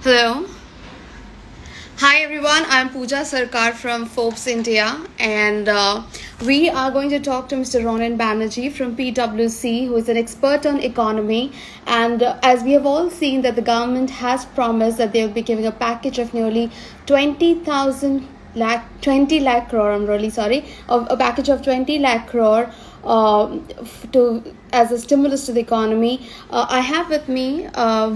Hello. Hi everyone, I'm Pooja Sarkar from Forbes India, and we are going to talk to Mr. Ronan Banerjee from PwC, who is an expert on economy. And as we have all seen, that the government has promised that they will be giving a package of nearly 20 lakh crore. I'm really sorry, of a package of 20 lakh crore to as a stimulus to the economy. I have with me,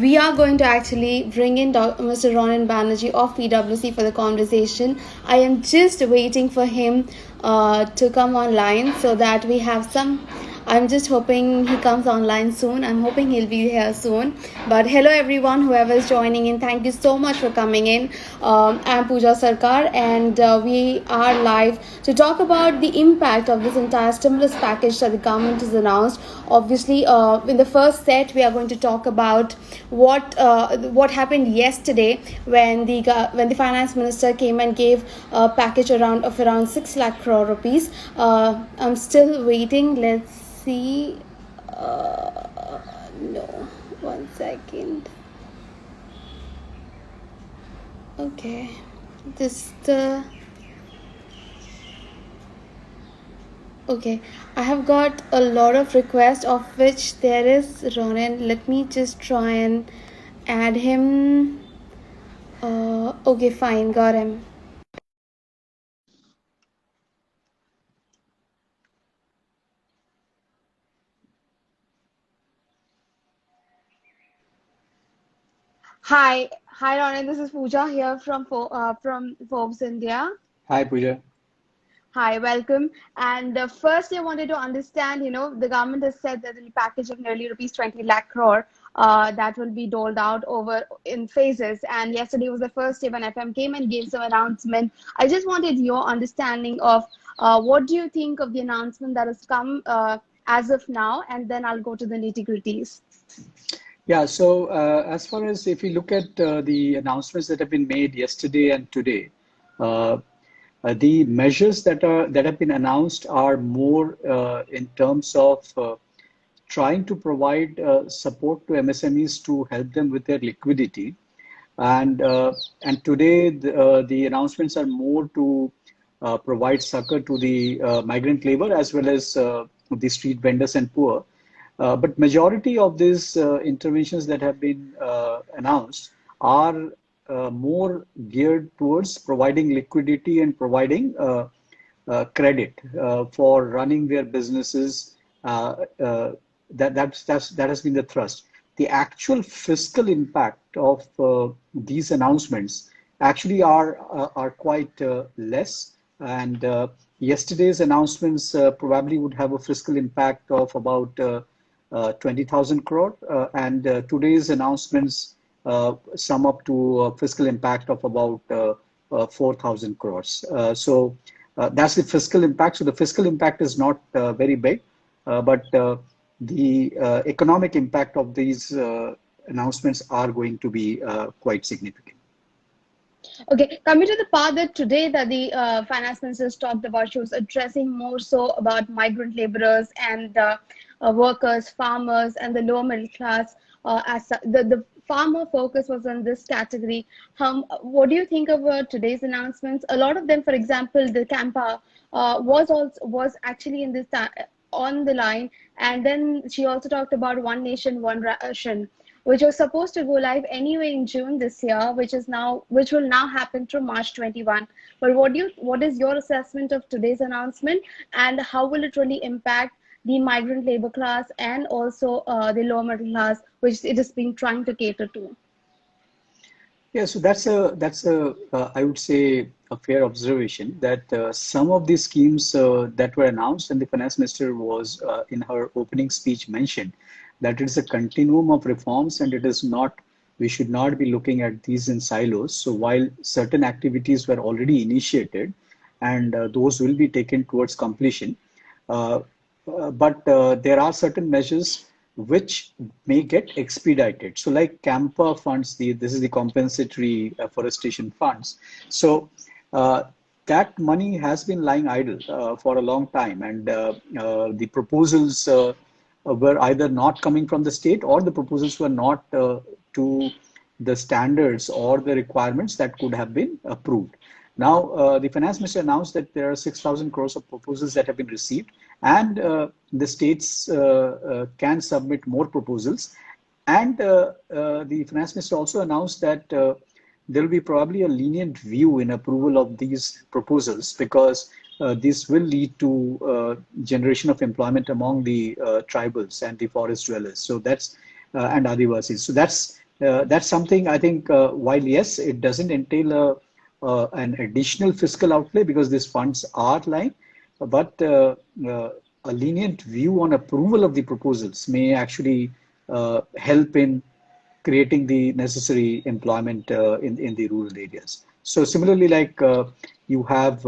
we are going to actually bring in Mr. Ronan Banerjee of PwC for the conversation. I am just waiting for him to come online so that we have some. I'm just hoping he comes online soon. I'm hoping he'll be here soon. But hello, everyone, whoever is joining in. Thank you so much for coming in. I'm Pooja Sarkar, and we are live to talk about the impact of this entire stimulus package that the government has announced. Obviously, in the first set, we are going to talk about what happened yesterday when the finance minister came and gave a package around 6 lakh crore rupees. I'm still waiting. Let's see. No, 1 second. Okay, this the okay. I have got a lot of requests, of which there is Ronan. Let me just try and add him. Okay, fine, got him. Hi, Ronan. This is Pooja here from Forbes India. Hi, Pooja. Hi, welcome. And first, I wanted to understand, the government has said that the package of nearly rupees 20 lakh crore that will be doled out over in phases. And yesterday was the first day when FM came and gave some announcement. I just wanted your understanding of what do you think of the announcement that has come as of now, and then I'll go to the nitty-gritties. Yeah, so as far as if you look at the announcements that have been made yesterday and today, uh, the measures that have been announced are more in terms of trying to provide support to MSMEs to help them with their liquidity. And today the announcements are more to provide succor to the migrant labor as well as the street vendors and poor. But majority of these interventions that have been announced are more geared towards providing liquidity and providing credit for running their businesses. That has been the thrust. The actual fiscal impact of these announcements actually are quite less. And yesterday's announcements probably would have a fiscal impact of about 20,000 crore, and today's announcements sum up to a fiscal impact of about 4,000 crores. So that's the fiscal impact. So the fiscal impact is not very big, but the economic impact of these announcements are going to be quite significant. Okay, coming to the part that today that the finance minister talked about, she was addressing more so about migrant laborers and workers, farmers, and the lower middle class. The farmer focus was on this category. What do you think about today's announcements? A lot of them, for example, the Campa was actually in this on the line, and then she also talked about one nation, one ration, which was supposed to go live anyway in June this year, which will now happen through March 21. But what is your assessment of today's announcement, and how will it really impact the migrant labor class and also the lower middle class, which it has been trying to cater to? Yeah, so that's a I would say a fair observation that some of these schemes that were announced, and the finance minister was in her opening speech mentioned that it is a continuum of reforms, and it is not we should not be looking at these in silos. So while certain activities were already initiated, and those will be taken towards completion, uh, but there are certain measures which may get expedited. So, like CAMPA funds, this is the compensatory forestation funds. So, uh, that money has been lying idle for a long time, and the proposals were either not coming from the state, or the proposals were not to the standards or the requirements that could have been approved. Now, the finance minister announced that there are 6,000 crores of proposals that have been received, and the states can submit more proposals. And the finance minister also announced that there will be probably a lenient view in approval of these proposals, because this will lead to generation of employment among the tribals and the forest dwellers. So that's and Adivasis. So that's something I think. While yes, it doesn't entail an additional fiscal outlay because these funds are lying, but a lenient view on approval of the proposals may actually help in creating the necessary employment in the rural areas. So similarly, like you have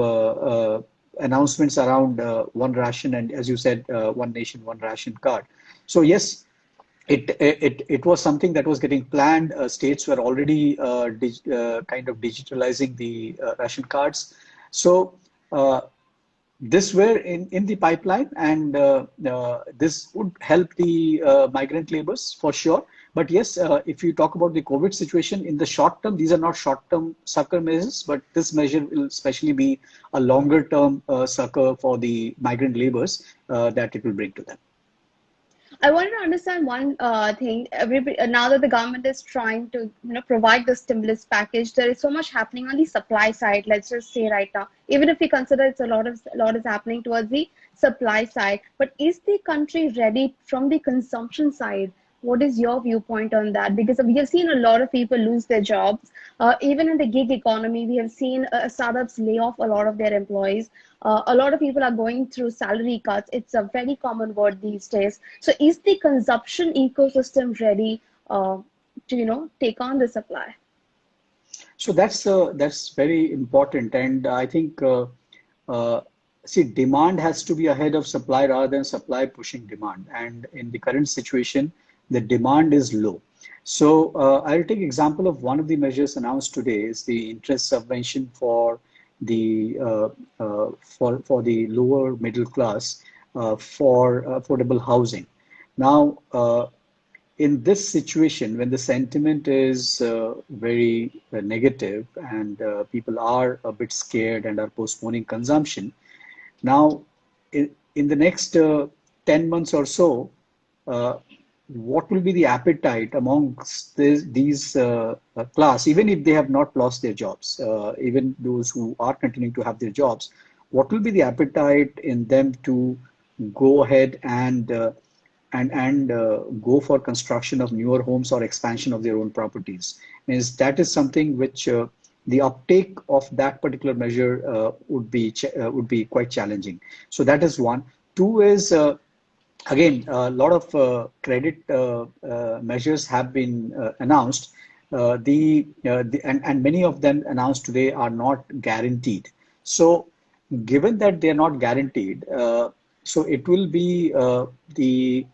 announcements around one ration, and as you said, one nation, one ration card. So yes, it was something that was getting planned. States were already kind of digitalizing the ration cards. So this were in the pipeline, and this would help the migrant laborers for sure. But yes, if you talk about the COVID situation in the short term, these are not short-term succor measures, but this measure will especially be a longer-term succor for the migrant laborers that it will bring to them. I wanted to understand one thing. Now that the government is trying to, provide the stimulus package, there is so much happening on the supply side. Let's just say right now, even if we consider it's a lot is happening towards the supply side, but is the country ready from the consumption side? What is your viewpoint on that? Because we have seen a lot of people lose their jobs. Even in the gig economy, we have seen startups lay off a lot of their employees. A lot of people are going through salary cuts. It's a very common word these days. So is the consumption ecosystem ready to, take on the supply? So that's very important. And I think, see, demand has to be ahead of supply rather than supply pushing demand. And in the current situation, the demand is low. So I'll take example of one of the measures announced today is the interest subvention for the for the lower middle class for affordable housing. Now, in this situation, when the sentiment is very negative and people are a bit scared and are postponing consumption, now in the next 10 months or so, what will be the appetite amongst these class, even if they have not lost their jobs, even those who are continuing to have their jobs, what will be the appetite in them to go ahead and go for construction of newer homes or expansion of their own properties? Means that is something which the uptake of that particular measure would be quite challenging. So that is one. Two is again, a lot of credit measures have been announced. And many of them announced today are not guaranteed. So given that they are not guaranteed, so it will be the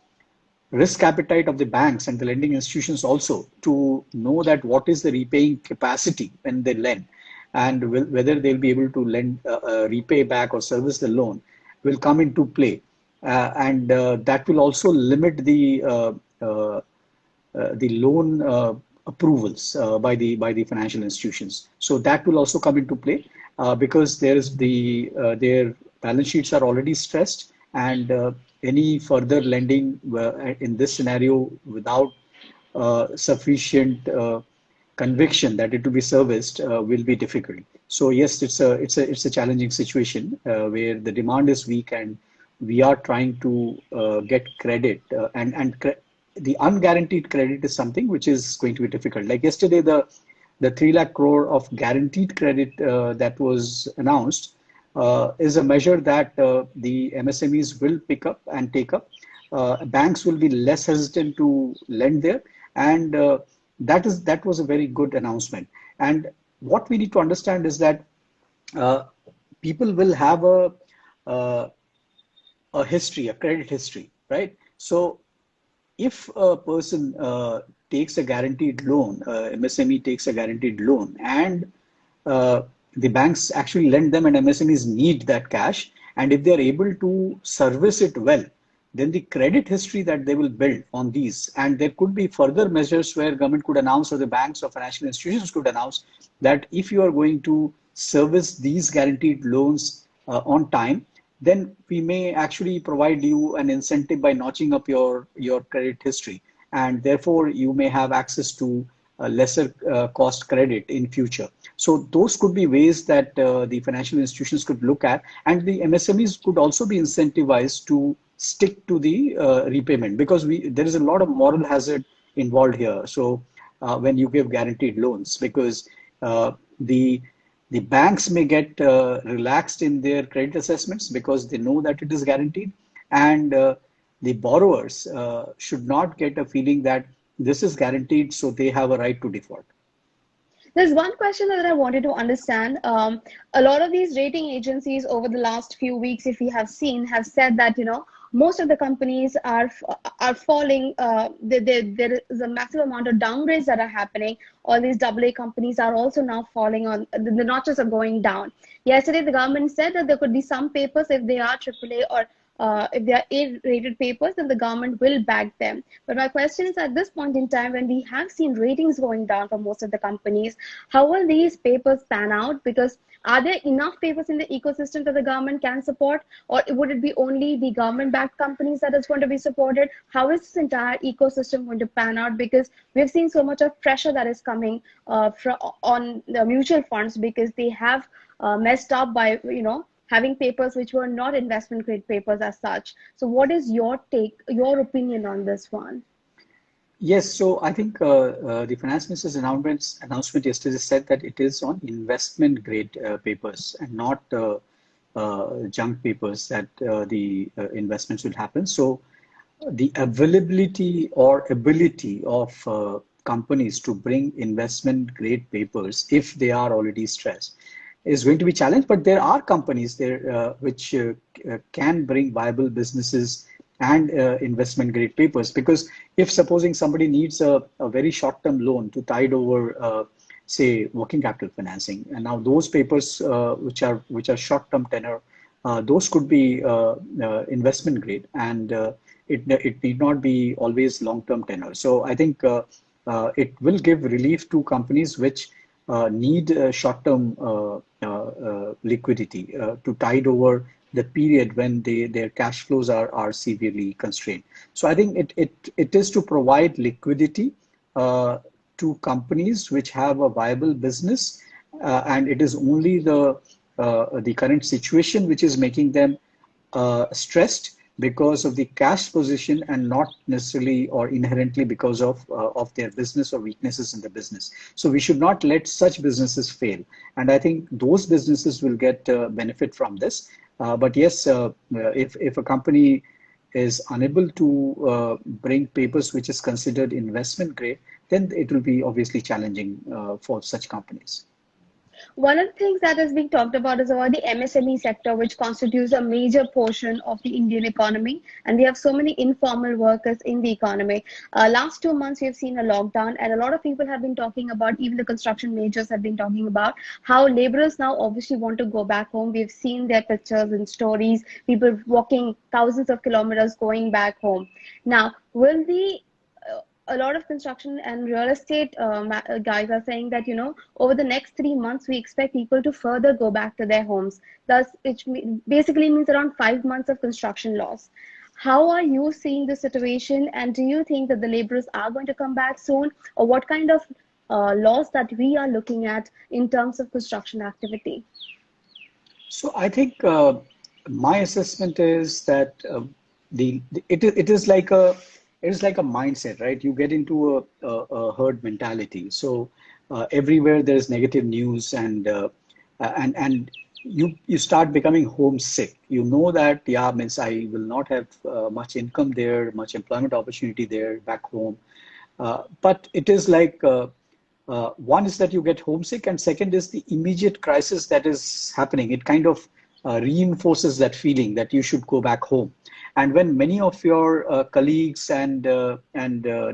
risk appetite of the banks and the lending institutions also to know that what is the repaying capacity when they lend, and whether they'll be able to lend, repay back or service the loan will come into play. And that will also limit the loan approvals by the financial institutions. So that will also come into play because there is their balance sheets are already stressed, and any further lending in this scenario without sufficient conviction that it will be serviced will be difficult. So yes, it's a challenging situation where the demand is weak and we are trying to get credit, and the unguaranteed credit is something which is going to be difficult. Like yesterday, the 3 lakh crore of guaranteed credit that was announced is a measure that the MSMEs will pick up and take up. Banks will be less hesitant to lend there, and that was a very good announcement. And what we need to understand is that people will have a history, a credit history, right? So if a person takes a guaranteed loan, MSME takes a guaranteed loan, and the banks actually lend them and MSMEs need that cash, and if they're able to service it well, then the credit history that they will build on these, and there could be further measures where government could announce or the banks or financial institutions could announce that if you are going to service these guaranteed loans on time, then we may actually provide you an incentive by notching up your credit history, and therefore you may have access to lesser cost credit in future. So those could be ways that the financial institutions could look at, and the MSMEs could also be incentivized to stick to the repayment, because there is a lot of moral hazard involved here. So when you give guaranteed loans, because the the banks may get relaxed in their credit assessments because they know that it is guaranteed, and the borrowers should not get a feeling that this is guaranteed, so they have a right to default. There's one question that I wanted to understand. A lot of these rating agencies over the last few weeks, if we have seen, have said that most of the companies are falling. There is a massive amount of downgrades that are happening. All these AA companies are also now falling on the notches are going down. Yesterday, the government said that there could be some papers if they are AAA or if they are A-rated papers, then the government will back them. But my question is, at this point in time, when we have seen ratings going down for most of the companies, how will these papers pan out? Because are there enough papers in the ecosystem that the government can support, or would it be only the government-backed companies that is going to be supported? How is this entire ecosystem going to pan out? Because we've seen so much of pressure that is coming on the mutual funds, because they have messed up by having papers which were not investment grade papers as such. So what is your take, your opinion on this one? Yes, so I think the finance minister's announcement yesterday said that it is on investment grade papers and not junk papers that the investments will happen. So the availability or ability of companies to bring investment grade papers, if they are already stressed, is going to be challenged. But there are companies there which can bring viable businesses and investment grade papers, because if supposing somebody needs a very short-term loan to tide over say working capital financing, and now those papers which are short-term tenor, those could be investment grade, and it need not be always long-term tenor. So I think it will give relief to companies which need short-term liquidity to tide over the period when their cash flows are severely constrained. So I think it is to provide liquidity to companies which have a viable business, and it is only the current situation which is making them stressed because of the cash position, and not necessarily or inherently because of their business or weaknesses in the business. So we should not let such businesses fail, and I think those businesses will get benefit from this. But yes, if a company is unable to bring papers which is considered investment grade, then it will be obviously challenging for such companies. One of the things that is being talked about is about the MSME sector, which constitutes a major portion of the Indian economy. And we have so many informal workers in the economy. Last 2 months, we've seen a lockdown, and a lot of people have been talking about, even the construction majors have been talking about, how laborers now obviously want to go back home. We've seen their pictures and stories, people walking thousands of kilometers going back home. Now, will the a lot of construction and real estate guys are saying that over the next 3 months we expect people to further go back to their homes, thus which basically means around 5 months of construction loss. How are you seeing the situation, and do you think that the laborers are going to come back soon, or what kind of loss that we are looking at in terms of construction activity? So I think my assessment is that it is like a mindset, right? You get into a herd mentality. So everywhere there's negative news, and you start becoming homesick. You know that means I will not have much income there, much employment opportunity there back home. But it is like one is that you get homesick, and second is the immediate crisis that is happening. It kind of reinforces that feeling that you should go back home. And when many of your colleagues and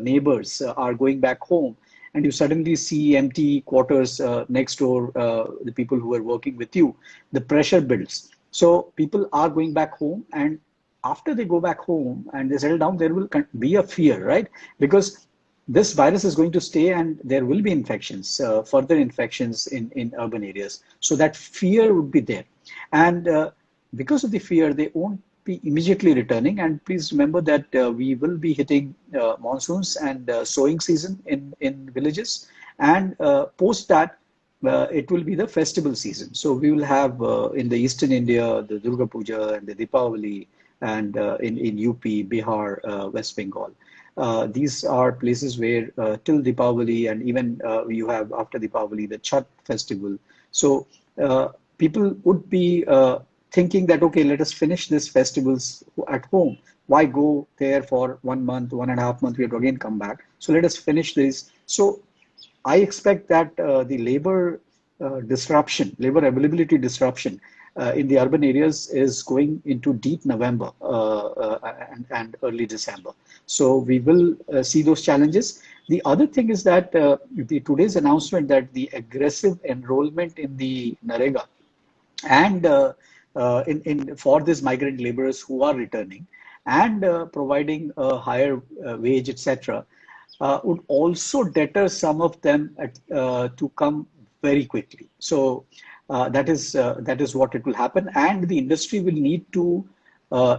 neighbors are going back home, and you suddenly see empty quarters next door, the people who are working with you, the pressure builds. So people are going back home, and after they go back home and they settle down, there will be a fear, right? Because this virus is going to stay and there will be infections, further infections in urban areas. So that fear would be there. And because of the fear, they won't be immediately returning. And please remember that we will be hitting monsoons and sowing season in villages. And post that, it will be the festival season. So we will have in the Eastern India, the Durga Puja and the Deepavali, and in UP, Bihar, West Bengal. These are places where till Deepavali and even you have after Deepavali, the Chhat festival. So people would be thinking that, okay, let us finish these festivals at home. Why go there for 1 month, 1.5 months? We have to again come back. So let us finish this. So I expect that the labor disruption, labor availability disruption in the urban areas is going into deep November and early December. So we will see those challenges. The other thing is that today's announcement that the aggressive enrollment in the NAREGA and for these migrant laborers who are returning and providing a higher wage, etc., would also deter some of them to come very quickly. So that is what it will happen, and the industry will need to uh,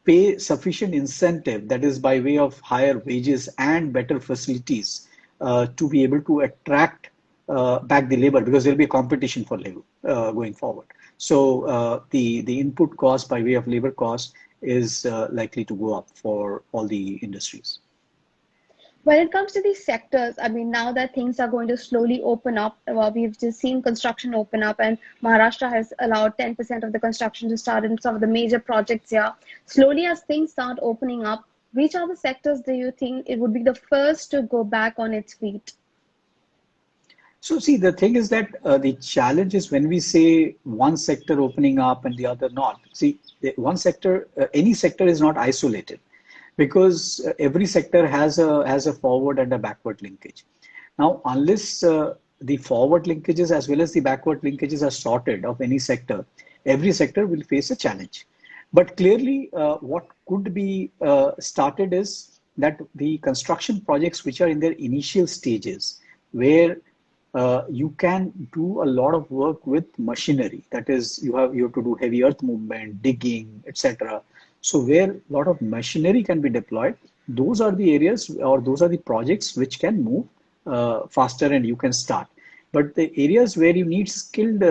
pay sufficient incentive, that is by way of higher wages and better facilities, to be able to attract back the labor, because there will be a competition for labor going forward. So the input cost by way of labor cost is likely to go up for all the industries. When it comes to these sectors, I mean, now that things are going to slowly open up, we've just seen construction open up, and Maharashtra has allowed 10% of the construction to start in some of the major projects here. Slowly, as things start opening up, which are the sectors do you think it would be the first to go back on its feet? So see, the thing is that the challenge is when we say one sector opening up and the other not. See, one sector, any sector is not isolated, because every sector has a forward and a backward linkage. Now, unless the forward linkages as well as the backward linkages are sorted of any sector, every sector will face a challenge. But clearly, what could be started is that the construction projects which are in their initial stages, where you can do a lot of work with machinery. That is, you have to do heavy earth movement, digging, etc. So where a lot of machinery can be deployed, those are the areas or those are the projects which can move faster and you can start. But the areas where you need skilled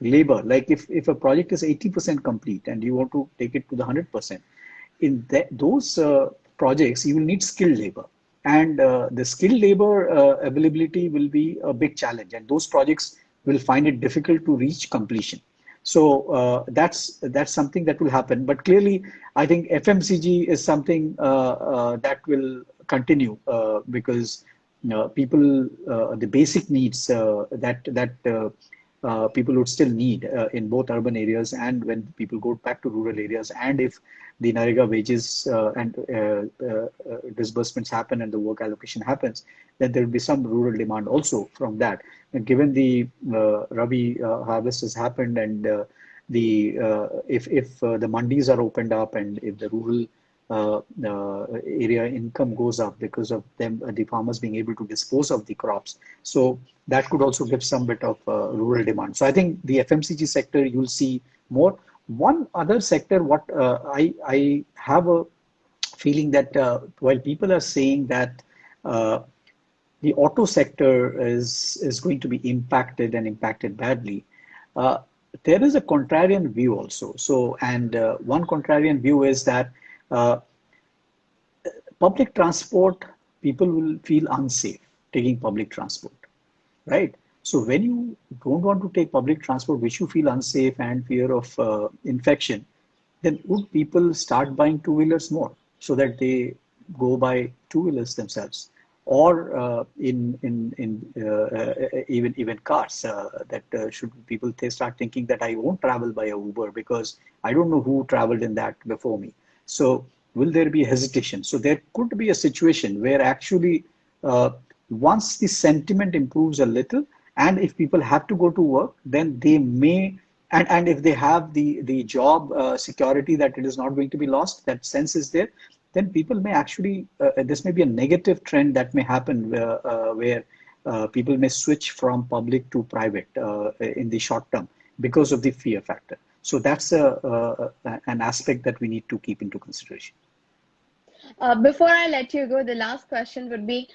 labor, like if a project is 80% complete and you want to take it to the 100%, in those projects, you will need skilled labor. And the skilled labor availability will be a big challenge. And those projects will find it difficult to reach completion. So that's something that will happen. But clearly, I think FMCG is something that will continue because people, the basic needs that people would still need in both urban areas and when people go back to rural areas. And if the NAREGA wages and disbursements happen and the work allocation happens, then there will be some rural demand also from that. And given the Rabi harvest has happened and if the mandis are opened up and if the rural area income goes up because of them, the farmers being able to dispose of the crops. So that could also give some bit of rural demand. So I think the FMCG sector, you'll see more. One other sector, what I have a feeling that while people are saying that the auto sector is going to be impacted and impacted badly, there is a contrarian view also. So, and one contrarian view is that public transport, people will feel unsafe taking public transport, right? So when you don't want to take public transport, which you feel unsafe and fear of infection, then would people start buying two-wheelers more so that they go by two-wheelers themselves? Or even cars that should people start thinking that I won't travel by a Uber because I don't know who traveled in that before me. So will there be hesitation? So there could be a situation where actually once the sentiment improves a little, and if people have to go to work, then they may and if they have the job security that it is not going to be lost, that sense is there, then people may actually this may be a negative trend that may happen where people may switch from public to private in the short term because of the fear factor. So that's an aspect that we need to keep into consideration. Before I let you go, the last question would be,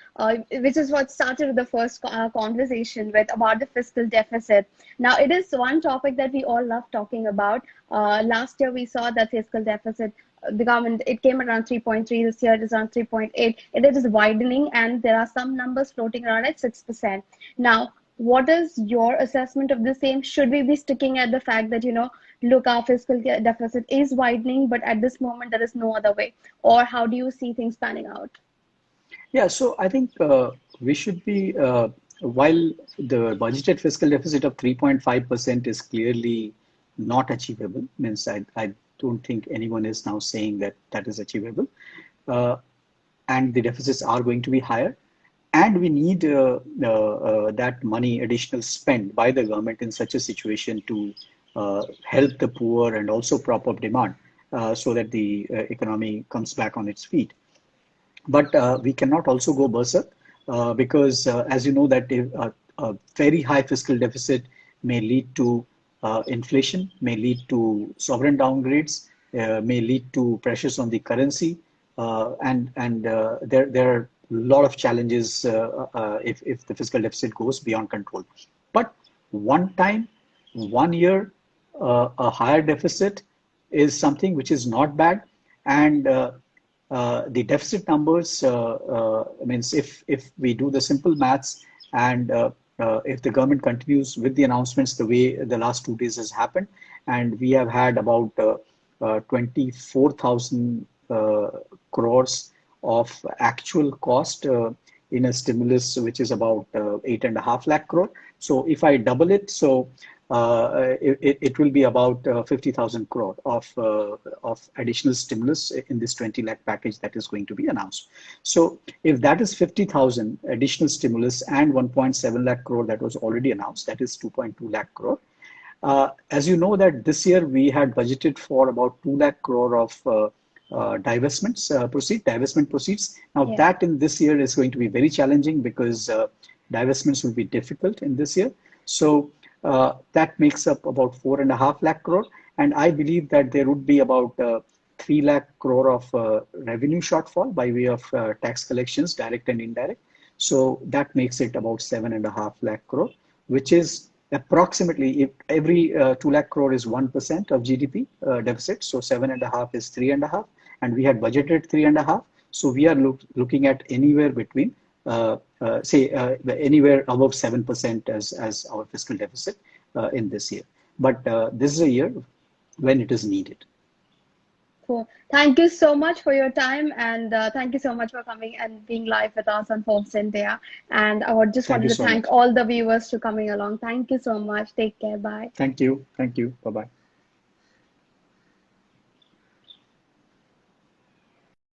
which is what started the first conversation with, about the fiscal deficit. Now, it is one topic that we all love talking about. Last year, we saw that fiscal deficit, the government, it came around 3.3. This year, it is around 3.8. It is widening, and there are some numbers floating around at 6%. Now, what is your assessment of the same? Should we be sticking at the fact that, look, our fiscal deficit is widening, but at this moment, there is no other way? Or how do you see things panning out? Yeah, so I think we should be, while the budgeted fiscal deficit of 3.5% is clearly not achievable, means I don't think anyone is now saying that that is achievable, and the deficits are going to be higher, and we need that money additional spent by the government in such a situation to help the poor and also prop up demand so that the economy comes back on its feet. But we cannot also go berserk because, as you know, that a very high fiscal deficit may lead to inflation, may lead to sovereign downgrades, may lead to pressures on the currency, and there are a lot of challenges if the fiscal deficit goes beyond control. But one time, 1 year, a higher deficit is something which is not bad, and the deficit numbers means if we do the simple maths and if the government continues with the announcements the way the last 2 days has happened, and we have had about 24,000 crores of actual cost in a stimulus, which is about 8.5 lakh crore. So if I double it, so it will be about 50,000 crore of additional stimulus in this 20 lakh package that is going to be announced. So if that is 50,000 additional stimulus and 1.7 lakh crore that was already announced, that is 2.2 lakh crore. As you know that this year we had budgeted for about 2 lakh crore of divestment proceeds. Now Yeah. that in this year is going to be very challenging because divestments will be difficult in this year. So that makes up about 4.5 lakh crore. And I believe that there would be about 3 lakh crore of revenue shortfall by way of tax collections, direct and indirect. So that makes it about 7.5 lakh crore, which is approximately, if every 2 lakh crore is 1% of GDP deficit. So 7.5 is 3.5, and we had budgeted 3.5. So we are looking at anywhere between anywhere above 7% as our fiscal deficit in this year. But this is a year when it is needed. Cool. Thank you so much for your time, and thank you so much for coming and being live with us on Forbes India. And I would just Thank wanted you to so thank much. all the viewers for coming along. Thank you so much. Take care. Bye. Thank you. Thank you. Bye-bye.